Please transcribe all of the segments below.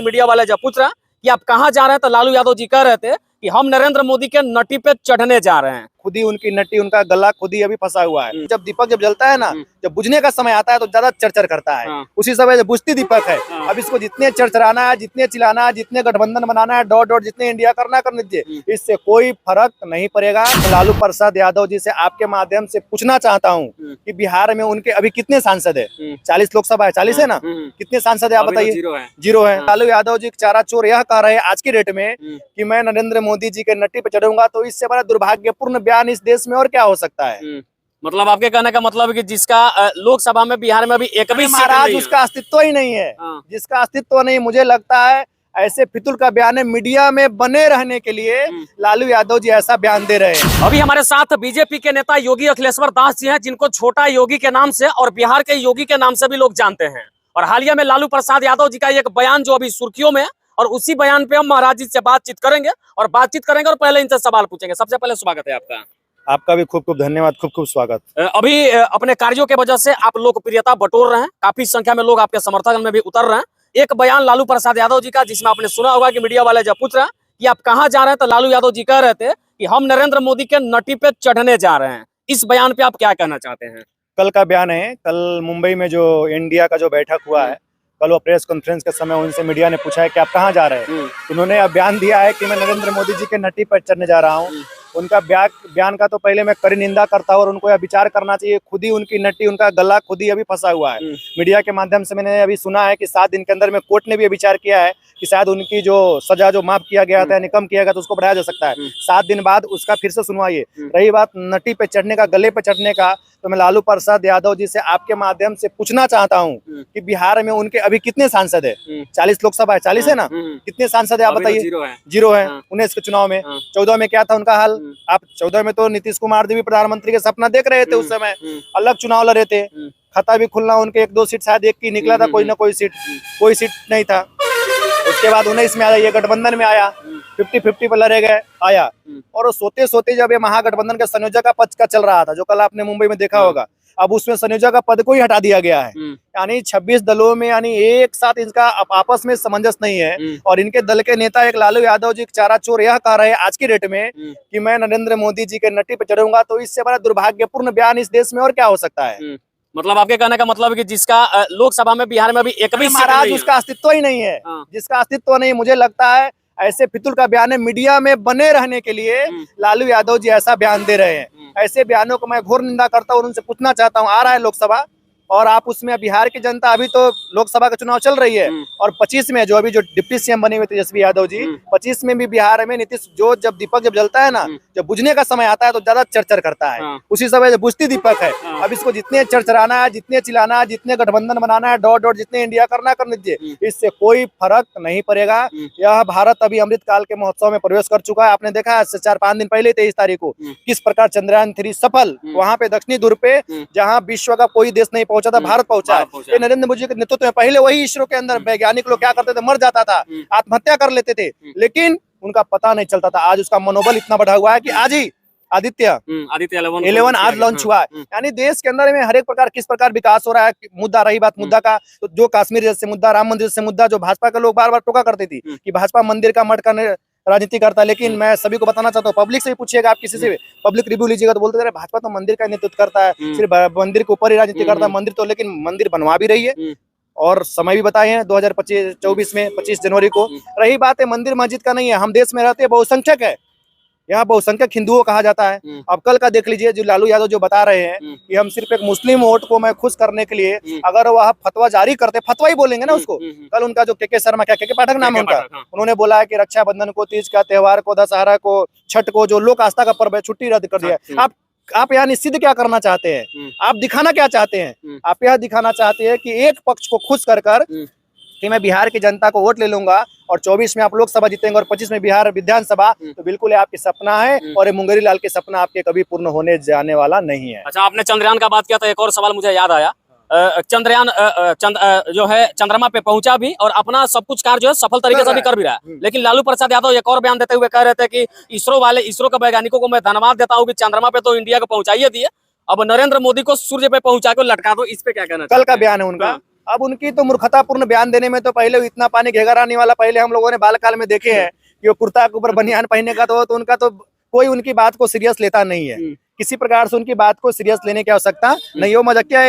Media वाले जब पूछ रहे हैं कि आप कहाँ जा रहे हैं, तो लालू यादव जी कह रहे थे कि हम नरेंद्र मोदी के नटी पे चढ़ने जा रहे हैं। खुद ही उनकी नटी, उनका गला खुद ही अभी फंसा हुआ है। जब दीपक जब जलता है ना, जब बुझने का समय आता है तो ज्यादा चरचर करता है। उसी समय जब बुझती दीपक है, अब इसको जितने चरचराना है, जितने चिल्लाना है, जितने गठबंधन बनाना है, डॉट डॉट जितने इंडिया करना कर लीजिए, इससे कोई फर्क नहीं पड़ेगा। लालू प्रसाद यादव जी से आपके माध्यम से पूछना चाहता हूँ कि बिहार में उनके अभी कितने सांसद है? 40 लोकसभा है, 40 है ना? कितने सांसद है आप बताइए? जीरो है। लालू यादव जी चारा चोर यह कह रहे हैं आज की डेट में कि मैं नरेंद्र मोदी जी के नट्टी पे चढ़ूंगा, तो इससे बड़ा दुर्भाग्यपूर्ण बयान इस देश में और क्या हो सकता है? मतलब आपके कहने का मतलब है कि जिसका लोकसभा में बिहार में अभी एक भी महाराज उसका अस्तित्व ही नहीं है। जिसका अस्तित्व नहीं, मुझे लगता है ऐसे फितुल का बयान है मीडिया में बने रहने के लिए लालू यादव जी ऐसा बयान दे रहे हैं। अभी हमारे साथ बीजेपी के नेता योगी अखिलेश्वर दास जी हैं, जिनको छोटा योगी के नाम से और बिहार के योगी के नाम से भी लोग जानते हैं। और हालिया में लालू प्रसाद यादव जी का एक बयान जो अभी सुर्खियों में है, और उसी बयान पे हम महाराज जी से बातचीत करेंगे और पहले इनसे सवाल पूछेंगे। सबसे पहले स्वागत है आपका। आपका भी खूब खूब धन्यवाद, खूब खूब स्वागत। अभी अपने कार्यों के वजह से आप लोकप्रियता बटोर रहे हैं, काफी संख्या में लोग आपके समर्थन में भी उतर रहे हैं। एक बयान लालू प्रसाद यादव जी का, जिसमें आपने सुना होगा कि मीडिया वाले जब पूछ रहे हैं कि आप कहाँ जा रहे हैं, तो लालू यादव जी कह रहे थे कि हम नरेंद्र मोदी के नटी पे चढ़ने जा रहे हैं। इस बयान पे आप क्या कहना चाहते हैं? कल का बयान है। कल मुंबई में जो इंडिया का जो बैठक हुआ है, कल वो प्रेस कॉन्फ्रेंस के समय उनसे मीडिया ने पूछा है कि आप कहाँ जा रहे हैं। उन्होंने अब बयान दिया है कि मैं नरेंद्र मोदी जी के नट्टी पर चढ़ने जा रहा हूँ। उनका बयान का तो पहले मैं कड़ी निंदा करता हूँ और उनको यह विचार करना चाहिए। खुद ही उनकी नट्टी, उनका गला खुद ही अभी फंसा हुआ है। मीडिया के माध्यम से मैंने अभी सुना है कि 7 दिन के अंदर में कोर्ट ने भी विचार किया है कि शायद उनकी जो सजा जो माफ किया गया था यानी कम किया गया तो उसको बढ़ाया जा सकता है। 7 दिन बाद उसका फिर से सुनवाई है। रही बात नट्टी पे चढ़ने का, गले पे चढ़ने का, तो मैं लालू प्रसाद यादव जी से आपके माध्यम से पूछना चाहता हूँ कि बिहार में उनके अभी कितने सांसद है? 40 लोकसभा है, 40 है ना? कितने सांसद है आप बताइए? जीरो है। 19 के चुनाव में, 14 में क्या था उनका हाल? आप 14 में तो नीतीश कुमार जी भी प्रधानमंत्री के सपना देख रहे थे, उस समय अलग चुनाव लड़े थे। खाता भी खुलना उनके 1-2 सीट, शायद एक की निकला था, कोई ना कोई सीट नहीं था। उसके बाद 19 में आया, ये गठबंधन में आया, 50-50 पर लड़े गए, आया। और सोते सोते जब ये महागठबंधन के संयोजक का पद का चल रहा था, जो कल आपने मुंबई में देखा होगा, अब उसमें संयोजक का पद को ही हटा दिया गया है। यानी 26 दलों में यानी एक साथ इनका आपस में सामंजस्य नहीं है। और इनके दल के नेता एक लालू यादव जी चारा चोर यह कह रहे हैं आज की डेट में कि मैं नरेंद्र मोदी जी के नट्टी पे चढ़ूंगा, तो इससे बड़ा दुर्भाग्यपूर्ण बयान इस देश में और क्या हो सकता है? मतलब आपके कहने का मतलब है कि जिसका लोकसभा में बिहार में अभी एक भी महाराज उसका अस्तित्व ही नहीं है। जिसका अस्तित्व नहीं, मुझे लगता है ऐसे फितुल का बयान है मीडिया में बने रहने के लिए लालू यादव जी ऐसा बयान दे रहे हैं। ऐसे बयानों को मैं घोर निंदा करता हूँ और उनसे पूछना चाहता हूँ, आ रहा है लोकसभा और आप उसमें बिहार की जनता, अभी तो लोकसभा का चुनाव चल रही है और 25 में जो अभी जो डिप्टी सीएम बने हुए तेजस्वी यादव जी, 25 में भी बिहार में नीतीश जब दीपक जब जलता है ना, जब बुझने का समय आता है तो ज्यादा चरचर करता है। उसी समय जब बुझती दीपक है, अब इसको जितने चरचराना है, जितने चिल्लाना है, जितने गठबंधन बनाना है, डॉट डॉट जितने इंडिया करना कर लीजिए, इससे कोई फर्क नहीं पड़ेगा। यह भारत अभी अमृतकाल के महोत्सव में प्रवेश कर चुका है। आपने देखा है 4-5 दिन पहले 23 तारीख को किस प्रकार चंद्रयान 3 सफल वहाँ पे दक्षिणी ध्रुव पे, जहाँ विश्व का कोई देश नहीं पहुंचा था, भारत पहुंचा है। ये नरेंद्र मोदी के नेतृत्व में पहले वही इसरो के अंदर वैज्ञानिक लोग क्या करते थे, मर जाता था, आत्महत्या कर लेते थे, लेकिन उनका पता नहीं चलता था। आज उसका मनोबल इतना बढ़ा हुआ है कि आज ही आदित्य 11 आज लॉन्च हुआ है। यानी देश के अंदर में हर एक प्रकार किस प्रकार विकास हो रहा है। मुद्दा रही बात मुद्दा का, तो जो कश्मीर जैसे मुद्दा, राम मंदिर जैसे मुद्दा, जो भाजपा के लोग बार बार टोका करती थी कि भाजपा मंदिर का मठ का राजनीति करता है, लेकिन मैं सभी को बताना चाहता हूँ, पब्लिक से भी पूछिएगा, आप किसी से पब्लिक रिव्यू लीजिएगा तो बोलते थे भाजपा तो मंदिर का नेतृत्व करता है, सिर्फ मंदिर के ऊपर ही राजनीति करता है। मंदिर तो, लेकिन मंदिर बनवा भी रही है और समय भी बताए हैं 2024 में 25 जनवरी को। रही बात है मंदिर मस्जिद का, नहीं है, हम देश में रहते हैं, बहुसंख्यक है, यहाँ बहुसंख्यक हिंदुओं कहा जाता है। अब कल का देख लीजिए, जो लालू यादव जो बता रहे हैं कि हम सिर्फ एक मुस्लिम वोट को मैं खुश करने के लिए अगर वह फतवा जारी करते, फतवा ही बोलेंगे ना उसको। कल उनका जो के शर्मा, क्या के पाठक नाम है उनका, उन्होंने बोला है कि रक्षाबंधन को, तीज का त्योहार को, दशहरा को, छठ को, जो लोक आस्था का पर्व है, छुट्टी रद्द कर दिया। आप यहाँ सिद्ध क्या करना चाहते हैं? आप दिखाना क्या चाहते हैं? आप यह दिखाना चाहते हैं कि एक पक्ष को खुश कर कि मैं बिहार की जनता को वोट ले लूंगा और 24 में आप लोकसभा जीतेंगे और 25 में बिहार विधानसभा, तो बिल्कुल आपकी सपना है और ये मुंगेरी लाल के सपना आपके कभी पूर्ण होने जाने वाला नहीं है। अच्छा, आपने चंद्रयान का बात किया तो एक और सवाल मुझे याद आया। चंद्रयान जो है चंद्रमा पे पहुंचा भी और अपना सब कुछ कार्य जो है सफल तरीके से भी कर भी रहा है, लेकिन लालू प्रसाद यादव एक और बयान देते हुए कह रहे थे कि इसरो के वैज्ञानिकों को मैं धन्यवाद देता हूँ कि चंद्रमा पे तो इंडिया को पहुंचाइए दिए, अब नरेंद्र मोदी को सूर्य पे पहुंचा के लटका दो। इस पे क्या कहना? कल का बयान है उनका अब उनकी तो मूर्खतापूर्ण बयान देने में तो पहले इतना पानी घेघराने वाला पहले हम लोगों ने बालकाल में देखे हैं कि वो कुर्ता के ऊपर बनियान पहनने का तो उनका तो कोई उनकी बात को सीरियस लेता नहीं है। किसी प्रकार से उनकी बात को सीरियस लेने की आवश्यकता नहीं। वो मजाकिया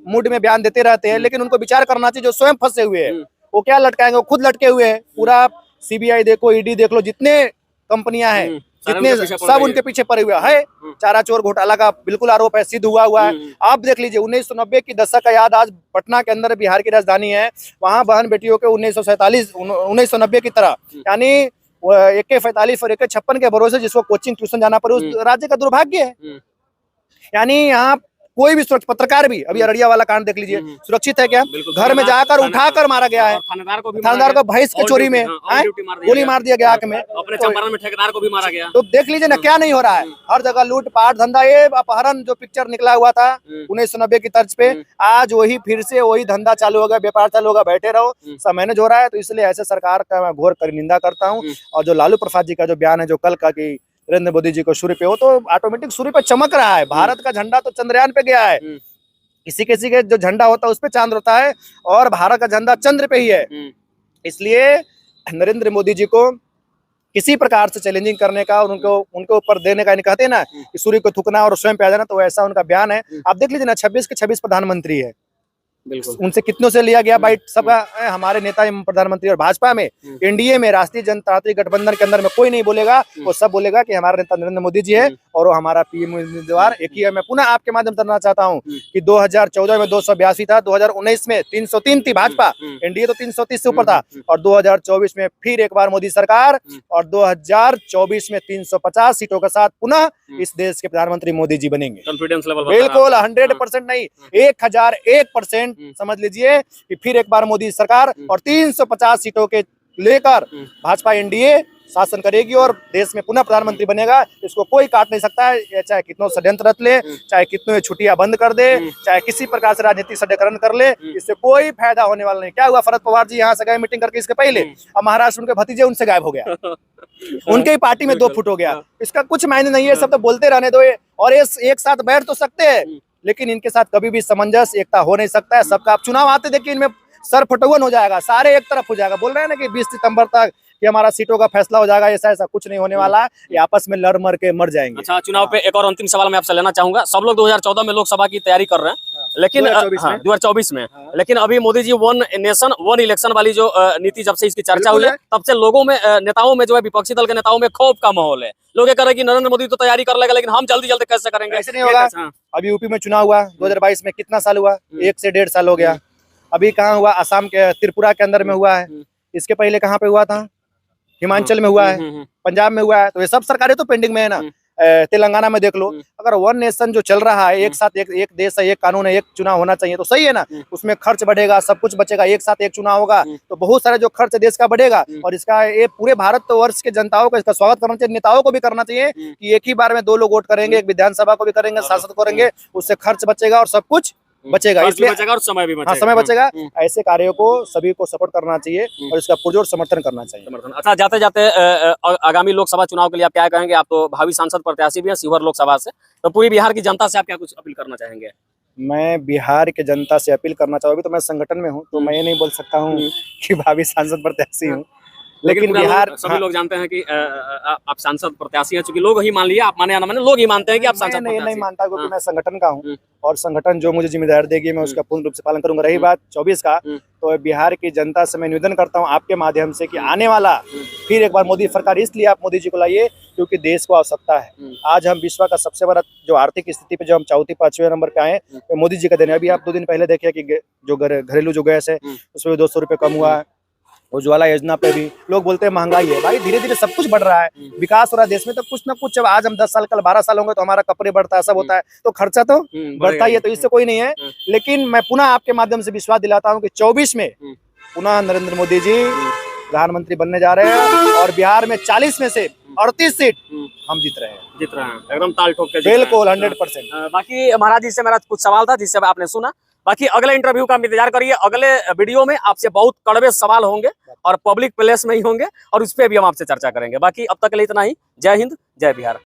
मूड में बयान देते रहते हैं, लेकिन उनको विचार करना चाहिए। जो स्वयं फंसे हुए हैं वो क्या लटकाएंगे, वो खुद लटके हुए हैं। पूरा सीबीआई देखो, ईडी देख लो, जितने कंपनियां हैं जितने सब उनके पीछे पड़े हुए है। चारा चोर घोटाला का बिल्कुल आरोप है, सिद्ध हुआ है। आप देख लीजिए 1990 की दशक का याद आज पटना के अंदर बिहार की राजधानी है, वहां बहन बेटियों के 1990 की तरह यानी AK-45 और AK-56 के भरोसे जिसको कोचिंग ट्यूशन जाना पड़े, उस राज्य का दुर्भाग्य है। यानी यहाँ कोई भी सुरक्षित पत्रकार भी, अभी अररिया वाला कांड देख लीजिए, सुरक्षित है क्या? घर में जाकर उठाकर मारा गया है। थानेदार को भैंस के चोरी में गोली मार दिया गया आंख में। अपने चंपारण में ठेकेदार को भी मारा गया। तो देख लीजिए ना क्या नहीं हो रहा है। हर जगह लूट पाट धंधा। ये अपहरण जो पिक्चर निकला हुआ था 1990 की तर्ज पे, आज वही फिर से वही धंधा चालू हो गया, व्यापार चालू होगा, बैठे रहो, सब मैनेज हो रहा है। तो इसलिए ऐसे सरकार का मैं घोर निंदा करता हूँ। और जो लालू प्रसाद जी का जो बयान है जो कल का कि नरेंद्र मोदी जी को सूर्य पे, वो तो ऑटोमेटिक सूर्य पे चमक रहा है। भारत का झंडा तो चंद्रयान पे गया है। किसी किसी के जो झंडा होता है उस पे चांद होता है, और भारत का झंडा चंद्र पे ही है। इसलिए नरेंद्र मोदी जी को किसी प्रकार से चैलेंजिंग करने का और उनके ऊपर देने का, कहते हैं ना कि सूर्य को थूकना और स्वयं पे आ जाना, तो ऐसा उनका बयान है। आप देख लीजिए ना 26 के 26 प्रधानमंत्री है। बिल्कुल उनसे कितनों से लिया गया बाइट सबका। हमारे नेता एवं प्रधानमंत्री और भाजपा में, एनडीए में, राष्ट्रीय जनतांत्रिक गठबंधन के अंदर में कोई नहीं बोलेगा। वो सब बोलेगा कि हमारा नेता नरेंद्र मोदी जी है और वो हमारा पीएम उम्मीदवार एक ही है। मैं पुनः आपके माध्यम से करना चाहता हूं कि 2014 में 282 था, 2019 में 303 थी भाजपा, एनडीए तो 330 से ऊपर था, और 2024 में फिर एक बार मोदी सरकार, और 2024 में 350 सीटों के साथ पुनः इस देश के प्रधानमंत्री मोदी जी बनेंगे। कॉन्फिडेंस लेवल बिल्कुल 100% नहीं, 1001% समझ लीजिए कि फिर एक बार मोदी सरकार और 350 सीटों के लेकर भाजपा एनडीए शासन करेगी और देश में पुनः प्रधानमंत्री बनेगा। इसको कोई काट नहीं सकता है, चाहे कितनों षड्यंत्र रच ले, चाहे कितनों छुट्टियां बंद कर दे, चाहे किसी प्रकार से राजनीतिक षड्यंत्र कर ले, इससे कोई फायदा होने वाला नहीं। क्या हुआ, शरद पवार जी यहाँ से गए मीटिंग करके इसके पहले, अब महाराष्ट्र उनके भतीजे उनसे गायब हो गया, उनके ही पार्टी में 2 फुट हो गया। इसका कुछ मायने नहीं है, सब तो बोलते रहने दो। और एक साथ बैठ तो सकते हैं, लेकिन इनके साथ कभी भी सामंजस्य एकता हो नहीं सकता है। सबका आप चुनाव आते देखिए इनमें सर फटवन हो जाएगा, सारे एक तरफ हो जाएगा। बोल रहे हैं ना कि 20 सितंबर तक कि हमारा सीटों का फैसला हो जाएगा, ऐसा कुछ नहीं होने वाला है। ये आपस में लड़ मर के मर जाएंगे। अच्छा, चुनाव पे एक और अंतिम सवाल मैं आपसे लेना चाहूंगा। सब लोग 2014 में लोकसभा की तैयारी कर रहे हैं, लेकिन 2024 में, लेकिन अभी मोदी जी 1 नेशन 1 इलेक्शन वाली जो नीति जब से इसकी चर्चा हुई है, तब से लोगों में, नेताओं में जो है, विपक्षी दल के नेताओं में खौफ का माहौल है। लोग ये कह रहे हैं कि नरेंद्र मोदी तो तैयारी कर लेगा, लेकिन हम जल्दी जल्दी कैसे करेंगे? ऐसे नहीं होगा। अभी यूपी में चुनाव हुआ 2022 में, कितना साल हुआ? 1 से 1.5 साल हो गया। अभी कहाँ हुआ? असम के त्रिपुरा के अंदर में हुआ है। इसके पहले कहाँ पे हुआ था? हिमाचल में हुआ है, पंजाब में हुआ है। तो ये सब सरकारें तो पेंडिंग में है ना। तेलंगाना में देख लो। अगर 1 नेशन जो चल रहा है, एक साथ एक देश है, एक कानून है, एक चुनाव होना चाहिए, तो सही है ना। उसमें खर्च बढ़ेगा, सब कुछ बचेगा, एक साथ एक चुनाव होगा तो बहुत सारे जो खर्च देश का बढ़ेगा। और इसका ये पूरे भारत वर्ष के जनताओं को इसका स्वागत करना चाहिए, नेताओं को भी करना चाहिए कि एक ही बार में 2 लोग वोट करेंगे, एक विधानसभा को भी करेंगे, सांसद करेंगे, उससे खर्च बचेगा और सब कुछ बचेगा, इसलिए बचेगा और समय भी बचेगा। हाँ, समय बचेगा। ऐसे कार्यों को सभी को सपोर्ट करना चाहिए और इसका पुरजोर समर्थन करना चाहिए। अच्छा, जाते जाते आगामी लोकसभा चुनाव के लिए आप क्या कहेंगे? आप तो भावी सांसद प्रत्याशी भी हैं शिवहर लोकसभा से, तो पूरी बिहार की जनता से आप क्या कुछ अपील करना चाहेंगे? मैं बिहार के जनता से अपील करना चाहूँगी, तो मैं संगठन में हूँ, तो मैं ये नहीं बोल सकता हूँ कि भावी सांसद प्रत्याशी हूँ, लेकिन बिहार सभी लोग जानते हैं कि आप सांसद प्रत्याशी हैं, चूंकि लोग ही मान लिए, आप माने या ना माने, लोग ही मानते हैं कि आप सांसद प्रत्याशी। नहीं मानता, क्योंकि मैं संगठन का हूँ और संगठन जो मुझे जिम्मेदारी देगी मैं उसका पूर्ण रूप से पालन करूंगा। रही बात 24 का, तो बिहार की जनता से मैं निवेदन करता हूँ आपके माध्यम से कि आने वाला फिर एक बार मोदी सरकार, इसलिए आप मोदी जी को लाइए क्योंकि देश को आवश्यकता है। आज हम विश्व का सबसे बड़ा जो आर्थिक स्थिति पे जो हम 4-5वें नंबर पे आए, तो मोदी जी का देने। अभी आप 2 दिन पहले देखिए कि जो घरेलू जो गैस है उसमें 200 रुपये कम हुआ है। उज्ज्वला योजना पे भी लोग बोलते हैं महंगाई है। भाई धीरे धीरे सब कुछ बढ़ रहा है, विकास हो रहा है देश में, तो कुछ ना कुछ। अब आज हम 10 साल, कल 12 साल होंगे तो हमारा कपड़े बढ़ता है, सब होता है, तो खर्चा तो बढ़ता ही है, तो इससे कोई नहीं है। लेकिन मैं पुनः आपके माध्यम से विश्वास दिलाता हूँ कि 24 में पुनः नरेंद्र मोदी जी प्रधानमंत्री बनने जा रहे हैं और बिहार में 40 में से 38 सीट हम जीत रहे हैं एकदम ताल ठोक के। बिल्कुल 100%। बाकी महाराज जी से मेरा कुछ सवाल था जिससे आपने सुना। बाकी अगले इंटरव्यू का इंतजार करिए, अगले वीडियो में आपसे बहुत कड़वे सवाल होंगे और पब्लिक प्लेस में ही होंगे, और उस पर भी हम आपसे चर्चा करेंगे। बाकी अब तक के लिए इतना ही। जय हिंद, जय बिहार।